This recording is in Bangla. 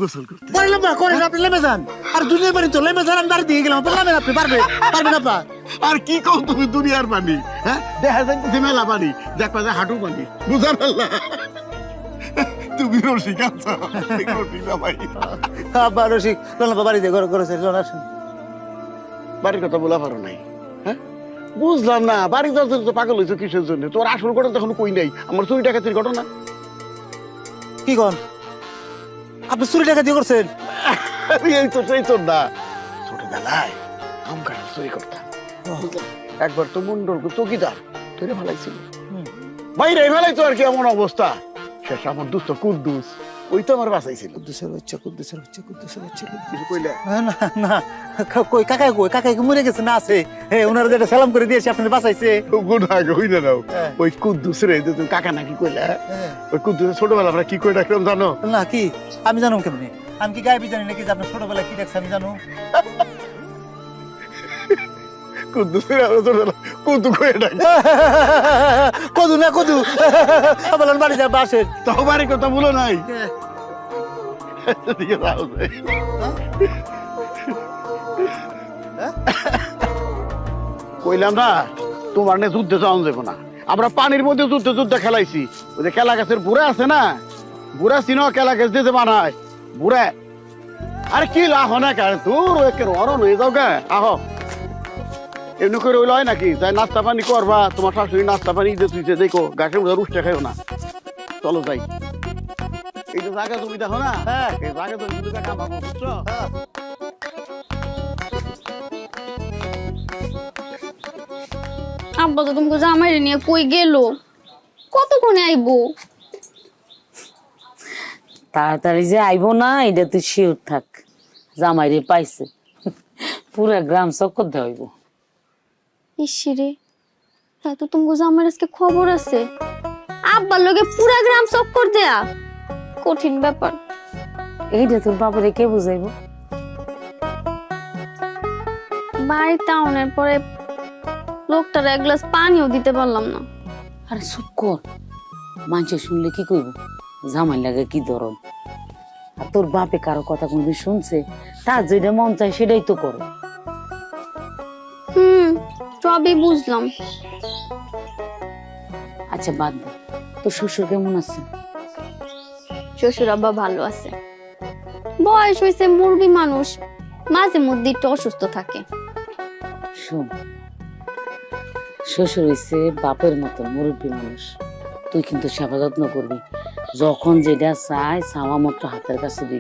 গোসল করতে। পারলাম না করে আপনি লেমে যান আর দুনিয়ার বাড়ি তো লেমে যান আমি বাড়ি দিয়ে গেলাম পারলাম আপনি পারবেন আপা আর কি কও তুমি দুনিয়ার পানি? হ্যাঁ, দেখা যাচ্ছে মেলা পানি, দেখবা যে হাঁটু পানি, বুঝা পারলা? তুমি রসিক আছো, রসিক না ভাই। আব্বা রসিক লোন বাড়ি দিয়ে ঘরে লোন আসেন। বাড়ির কথা বলা পারো নাই? হ্যাঁ, বুঝলাম না বাড়ি যাওয়ার জন্য তো পাগল হয়েছো কিসের জন্য? তোর আসল ঘটনা তখন কই নাই, আমার চুরি ডাকাতির ঘটনা। কি কন আপনি চুরি ডাকাতি করছেন? এই তো না, ছোটবেলায় আম কাঁঠাল চুরি করতাম। একবার তো মন্ডল চৌকিদার ধরে ফেলাইছিল, বাইরে ফেলাইতো আর কি, এমন অবস্থা। শেষ আমার দুস্থ কুদ্দুস, ওই তো আমার বাঁচাইছিল। কুদ্দুসের বাচ্চা কিছু কইলে না না কই কাকাই কি মরে গেছে না আছে ওনারা যেটা সালাম করে দিয়েছে আপনার বাঁচাইছে। আগে হই না নাও, ওই কুদ্দুস রে তুমি কাকা নাকি কইলে? ওই কুদ্দুস ছোটবেলা আমরা কি করে ডাকলাম জানো? না কি আমি জানো কেমনি? আমি কি গায়ে জানি নাকি যে আপনার ছোটবেলা কি দেখছে আমি জানো? কুদ্দুসের ছোটবেলা কুদ্দু কয়ে ডাক। কদু না কদু আমার বাড়ি যা বাসের তাও বাড়ির কথা বলো নাই। কইলাম না তোমার নে যুদ্ধে যাওয়া যাবো না, আমরা পানির মধ্যে যুদ্ধ খেলাইছি। ওই যে কেলা গাছের বুড়া আছে না, বুড়া চিনো? কেলা গাছ দিয়ে যে বানায় বুড়া। আরে কি লাভ না কার তোর অরণ হয়ে যাও গা। আহ এমনি করে ওই লয় নাকি যাই নাস্তা পানি করবা, তোমার শাশুড়ি নাস্তা পানি দিয়ে তুই দেখো গাছের মধ্যে রুষ্টে খাইও না। চলো যাই, এই যে জায়গা তুমি দেখো না, এই জায়গা তুমি কিন্তু দেখা পাবো, বুঝছো? আব্বা তো তোমাকে জামাই নিয়ে কই গেল? কতক্ষণে আইবো? তাড়াতাড়ি যে আইবো না এটা তুই শিওর থাক। জামাইরে পাইছে, পুরা গ্রাম চক্কর দেওয়াইব। ইসিরে, তা তো তোমাকে জামাইর আজকে খবর আছে। আব্বার লগে পুরা গ্রাম চক্কর দেয়া কঠিন ব্যাপার। এইটা তোর বাবারে কে বুঝাইব? বাড়ি টাউনের পরে লোকটার এক গ্লাস পানিও দিতে পারলাম না। আরে চুপ কর, মানুষে শুনলে কি কইব? জামাই লাগে কি ধরন? আর তোর বাপে কারো কথা কোনদিন শুনছে? তার যেটা মন চায় সেটাই তো করে। সবই বুঝলাম। আচ্ছা বাদ দে, তোর শ্বশুর কেমন আছে? শ্বশুর আব্বা ভালো আছে, বয়স হয়েছে, মুরগি মানুষ, মাঝে মধ্যে একটু অসুস্থ থাকে। শোন, শ্বশুর হইছে বাপের মতো মুরব্বী মানুষ, তুই কিন্তু সেবা যত্ন করবি। যখন যেটা চাই চাওয়া মতো হাতের কাছে দিবি।